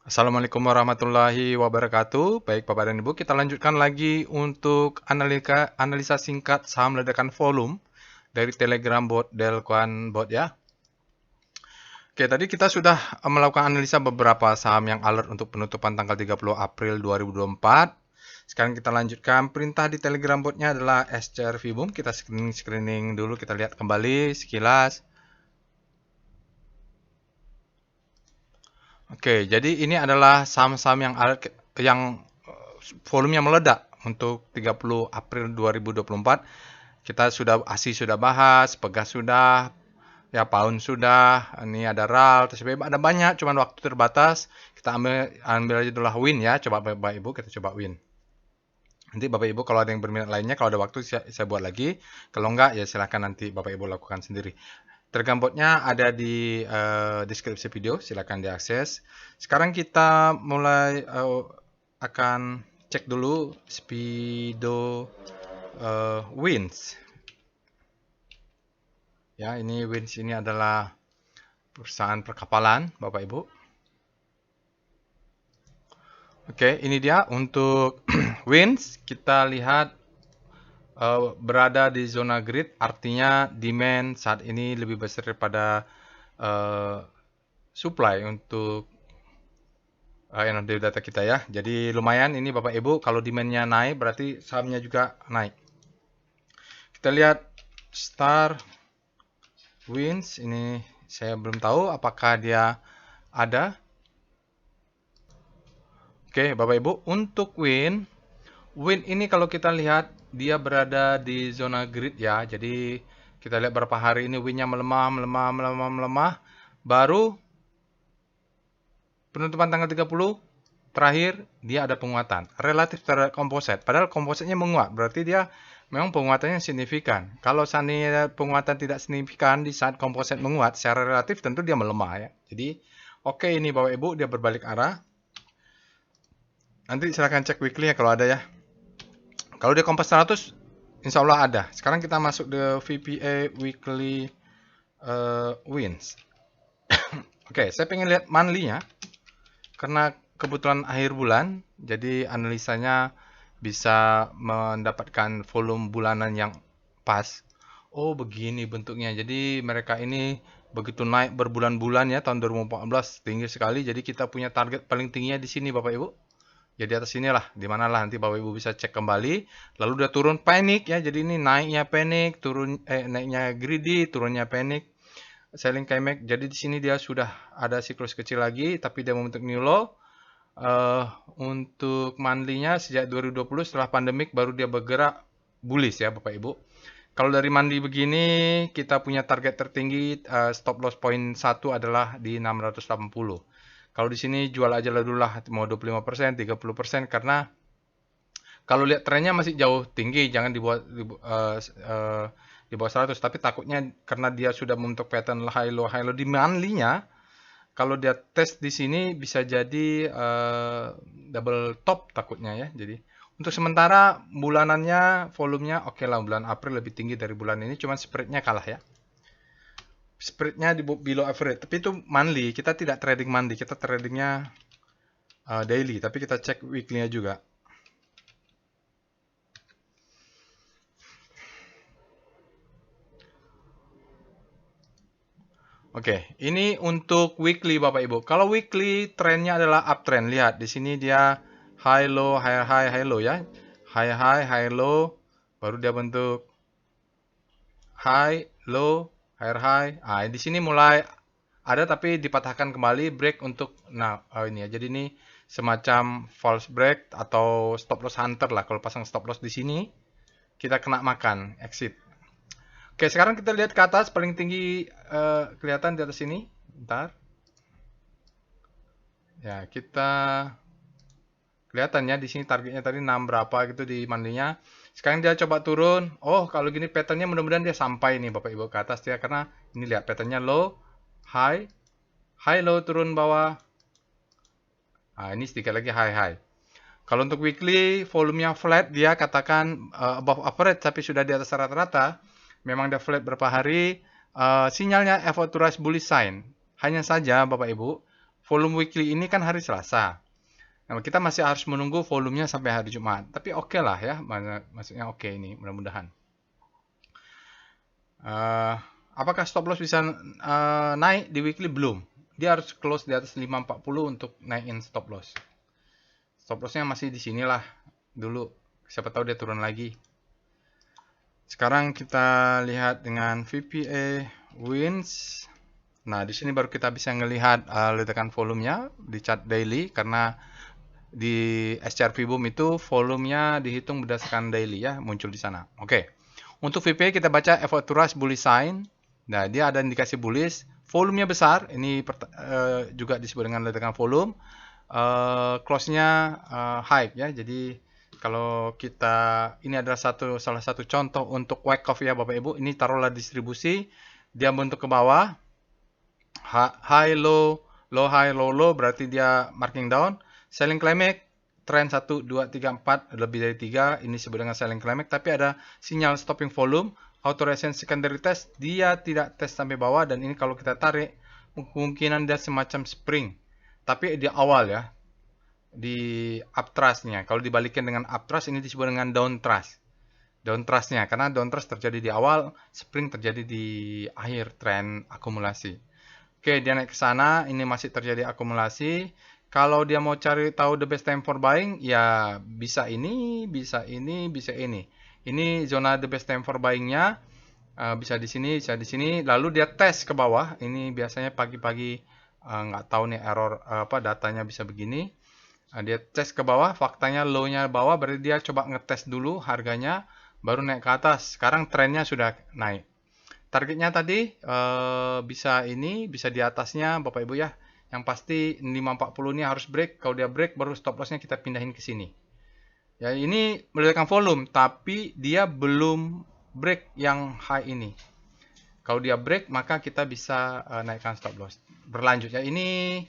Assalamualaikum warahmatullahi wabarakatuh. Baik Bapak dan Ibu, kita lanjutkan lagi untuk analisa singkat saham ledakan volume dari Telegram bot Delquan bot ya. Oke, tadi kita sudah melakukan analisa beberapa saham yang alert untuk penutupan tanggal 30 April 2024. Sekarang kita lanjutkan. Perintah di Telegram botnya adalah SCRV Boom. Kita screening dulu, kita lihat kembali sekilas. Oke, jadi ini adalah saham-saham yang volumenya meledak untuk 30 April 2024. Kita sudah ASI sudah bahas, Pegas sudah, ya Pound sudah, ini ada RAL, TSB ada banyak, cuman waktu terbatas. Kita ambil aja dulu Win ya. Coba Bapak Ibu kita coba Win. Nanti Bapak Ibu kalau ada yang berminat lainnya, kalau ada waktu saya buat lagi. Kalau enggak ya silahkan nanti Bapak Ibu lakukan sendiri. Telegram botnya ada di deskripsi video, silakan diakses. Sekarang kita mulai akan cek dulu Speedo Wins. Ya, ini Wins ini adalah perusahaan perkapalan, Bapak Ibu. Oke, ini dia untuk Wins. Kita lihat berada di zona grid, artinya demand saat ini lebih besar daripada supply untuk energi data kita ya. Jadi lumayan ini Bapak Ibu, kalau demandnya naik berarti sahamnya juga naik. Kita lihat Star Wins, ini saya belum tahu apakah dia ada. Oke Bapak Ibu, untuk Win ini kalau kita lihat dia berada di zona grid ya. Jadi kita lihat berapa hari ini Winnya melemah. Baru penutupan tanggal 30 terakhir dia ada penguatan relatif terhadap komposit. Padahal kompositnya menguat, berarti dia memang penguatannya signifikan. Kalau seandainya penguatan tidak signifikan di saat komposit menguat, secara relatif tentu dia melemah ya. Jadi oke ini Bapak Ibu dia berbalik arah. Nanti silahkan cek weekly ya kalau ada ya. Kalau dia kompas 100, insya Allah ada. Sekarang kita masuk ke VPA Weekly Wins. Oke, saya pengen lihat monthly-nya. Karena kebetulan akhir bulan, jadi analisanya bisa mendapatkan volume bulanan yang pas. Oh, begini bentuknya. Jadi mereka ini begitu naik berbulan-bulan ya tahun 2014 tinggi sekali. Jadi kita punya target paling tingginya di sini Bapak Ibu. Ya di atas sini lah, di mana lah nanti Bapak Ibu bisa cek kembali. Lalu udah turun panik ya, jadi ini naiknya panik, naiknya greedy, turunnya panik, selling kemek. Jadi di sini dia sudah ada siklus kecil lagi, tapi dia membentuk new low. Untuk monthly-nya sejak 2020 setelah pandemik baru dia bergerak bullish ya Bapak Ibu. Kalau dari monthly begini kita punya target tertinggi stop loss point 1 adalah di 680. Kalau di sini jual aja dulu lah, mau 25%, 30%, karena kalau lihat trennya masih jauh tinggi, jangan di bawah 100. Tapi takutnya karena dia sudah membentuk pattern high low di monthly-nya, kalau dia tes di sini bisa jadi double top takutnya ya. Jadi untuk sementara bulanannya volumenya oke lah, bulan April lebih tinggi dari bulan ini, cuman spreadnya kalah ya. Spreadnya di below average, tapi itu monthly. Kita tidak trading monthly, kita tradingnya daily, tapi kita cek weekly-nya juga. Oke, ini untuk weekly Bapak Ibu. Kalau weekly trennya adalah uptrend. Lihat di sini dia high low, high low ya. High low, baru dia bentuk high low, high. Ah, di sini mulai ada tapi dipatahkan kembali break untuk ini ya. Jadi ini semacam false break atau stop loss hunter lah. Kalau pasang stop loss di sini kita kena makan exit. Oke, sekarang kita lihat ke atas paling tinggi kelihatan di atas sini. Bentar. Ya, kita kelihatan ya di sini targetnya tadi 6 berapa gitu di mandinya. Sekarang dia coba turun. Oh, kalau gini patternnya mudah-mudahan dia sampai nih Bapak Ibu ke atas ya, karena ini lihat patternnya low, high, low turun bawah. Nah, ini sedikit lagi high. Kalau untuk weekly volumenya flat, dia katakan above average tapi sudah di atas rata-rata. Memang dia flat berapa hari. Sinyalnya effort to rise bullish sign. Hanya saja Bapak Ibu, volume weekly ini kan hari Selasa. Nah, kita masih harus menunggu volumenya sampai hari Jumat. Tapi oke lah ya, maksudnya oke ini, mudah-mudahan. Apakah stop loss bisa naik di weekly? Belum. Dia harus close di atas 540 untuk naikin stop loss. Stop lossnya masih di sinilah dulu. Siapa tahu dia turun lagi. Sekarang kita lihat dengan VPA wins. Nah, di sini baru kita bisa ngelihat ledakan volumenya di chart daily, karena di SCRV Boom itu volumenya dihitung berdasarkan daily ya, muncul di sana. Oke. Untuk VPA kita baca effort to rise bullish sign. Nah, dia ada indikasi bullish, volumenya besar, ini juga disebut dengan ledakan volume. Close-nya high ya. Jadi kalau kita, ini adalah salah satu contoh untuk wake off ya Bapak Ibu. Ini taruhlah distribusi, dia bentuk ke bawah, high low, low high low low, berarti dia marking down. Selling climax, trend 1 2 3 4, lebih dari 3, ini disebut dengan selling climax. Tapi ada sinyal stopping volume, auto resistance secondary test, dia tidak tes sampai bawah, dan ini kalau kita tarik kemungkinan dia semacam spring. Tapi di awal ya, di upthrust-nya. Kalau dibalikin dengan upthrust, ini disebut dengan downtrust. Downtrust-nya, karena downtrust terjadi di awal, spring terjadi di akhir tren akumulasi. Oke, dia naik ke sana, ini masih terjadi akumulasi. Kalau dia mau cari tahu the best time for buying, ya bisa ini, bisa ini, bisa ini. Ini zona the best time for buying-nya, bisa di sini, bisa di sini. Lalu dia tes ke bawah. Ini biasanya pagi-pagi nggak tahu nih error datanya bisa begini. Dia tes ke bawah, faktanya low-nya bawah, berarti dia coba ngetes dulu harganya, baru naik ke atas. Sekarang trennya sudah naik. Targetnya tadi bisa ini, bisa di atasnya Bapak Ibu ya. Yang pasti 540 ini harus break. Kalau dia break, baru stop loss-nya kita pindahin ke sini. Ya, ini meletakkan volume, tapi dia belum break yang high ini. Kalau dia break, maka kita bisa naikkan stop loss. Berlanjut ya, ini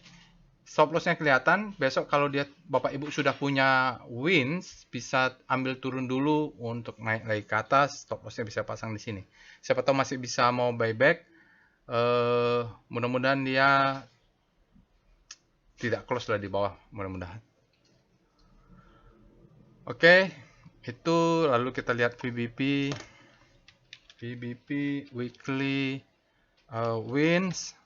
stop loss-nya kelihatan. Besok kalau dia Bapak Ibu sudah punya wins, bisa ambil turun dulu untuk naik lagi ke atas. Stop loss-nya bisa pasang di sini. Siapa tahu masih bisa mau buyback. Mudah-mudahan dia tidak close lah di bawah, mudah-mudahan. Oke, itu lalu kita lihat VBP weekly wins.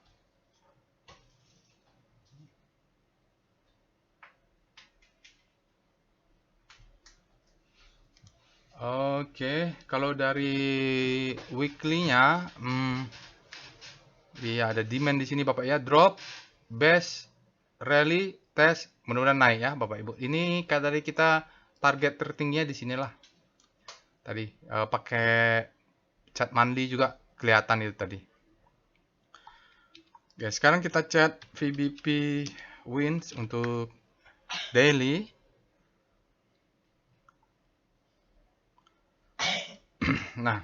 Oke, kalau dari weekly-nya, iya ada demand di sini Bapak ya, drop, best, rally, test, mudah-mudahan naik ya Bapak Ibu. Ini dari kita target tertingginya di sinilah. Tadi pakai chart monthly juga kelihatan itu tadi. Oke, sekarang kita chat VBP wins untuk daily. Nah,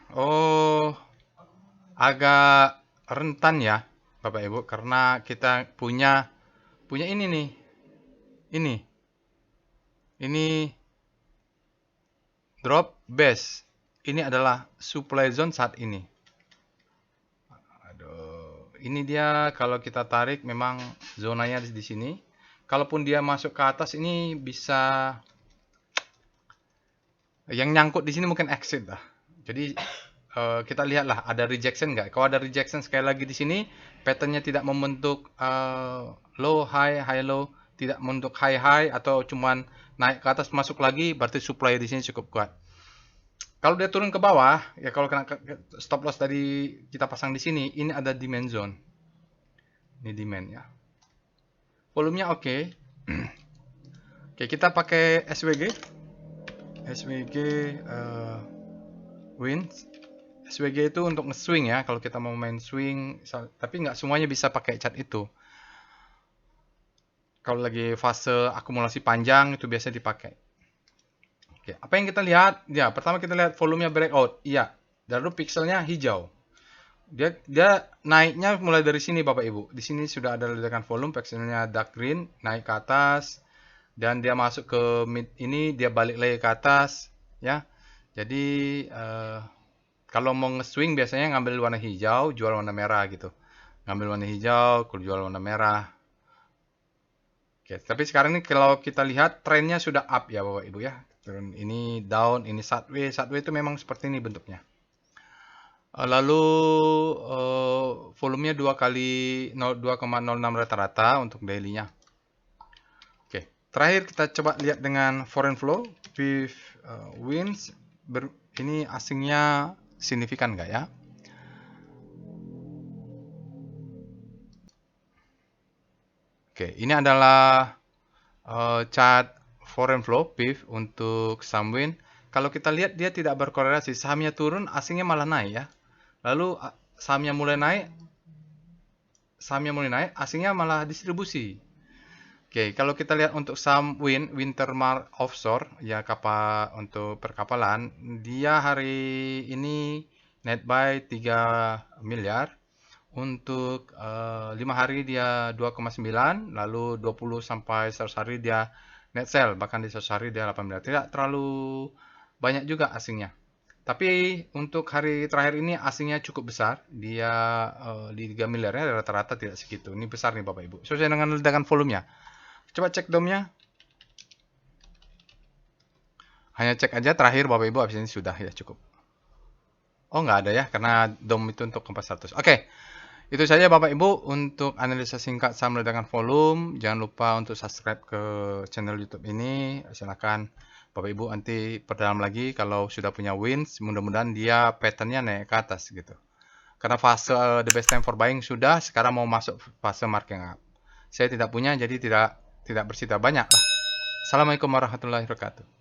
agak rentan ya Bapak Ibu, karena kita punya ini nih. Ini drop base. Ini adalah supply zone saat ini. Aduh, ini dia kalau kita tarik memang zonanya di sini. Kalaupun dia masuk ke atas, ini bisa yang nyangkut di sini mungkin exit lah. Jadi kita lihatlah ada rejection nggak. Kalau ada rejection sekali lagi di sini, patternnya tidak membentuk low high high low, tidak membentuk high high, atau cuman naik ke atas masuk lagi, berarti supply di sini cukup kuat. Kalau dia turun ke bawah, ya kalau kena stop loss tadi kita pasang di sini, ini ada demand zone. Ini demand ya. Volumenya oke. Oke, kita pakai SWG. SWG wins. SWG itu untuk nge-swing ya, kalau kita mau main swing, tapi nggak semuanya bisa pakai chart itu. Kalau lagi fase akumulasi panjang itu biasa dipakai. Oke, apa yang kita lihat? Ya, pertama kita lihat volumenya breakout. Iya, lalu pixelnya hijau. Dia naiknya mulai dari sini Bapak Ibu. Di sini sudah ada ledakan volume, pixelnya dark green, naik ke atas, dan dia masuk ke mid ini, dia balik lagi ke atas, ya. Jadi kalau mau nge-swing biasanya ngambil warna hijau, jual warna merah gitu. Ngambil warna hijau, jual warna merah. Oke, tapi sekarang ini kalau kita lihat trennya sudah up ya Bapak Ibu ya. Turun ini down, ini sideways. Sideways itu memang seperti ini bentuknya. Lalu volumenya 2 kali 2,06 rata-rata untuk daily-nya. Oke, terakhir kita coba lihat dengan foreign flow with wins. Ini asingnya signifikan nggak ya? Oke, ini adalah chart foreign flow PIF untuk Samwin. Kalau kita lihat dia tidak berkorelasi, sahamnya turun, asingnya malah naik ya. Lalu sahamnya mulai naik, asingnya malah distribusi. Oke, kalau kita lihat untuk saham Wintermark Offshore, ya kapal untuk perkapalan, dia hari ini net buy 3 miliar. Untuk 5 hari dia 2,9, lalu 20 sampai 100 hari dia net sell, bahkan di 100 hari dia 8 miliar. Tidak terlalu banyak juga asingnya. Tapi untuk hari terakhir ini asingnya cukup besar. Dia di 3 miliarnya rata-rata tidak segitu. Ini besar nih Bapak Ibu. Sesuai dengan ledakan volumenya. Coba cek DOM-nya. Hanya cek aja terakhir Bapak Ibu, habis ini sudah ya cukup. Oh nggak ada ya, karena DOM itu untuk Kompas 100. Oke. Itu saja Bapak Ibu untuk analisa singkat saham ledakan volume. Jangan lupa untuk subscribe ke channel YouTube ini. Silahkan Bapak Ibu nanti perdalam lagi kalau sudah punya wins. Mudah-mudahan dia patternnya naik ke atas gitu. Karena fase the best time for buying sudah, sekarang mau masuk fase marking up. Saya tidak punya, jadi tidak bercerita banyak lah. Assalamualaikum warahmatullahi wabarakatuh.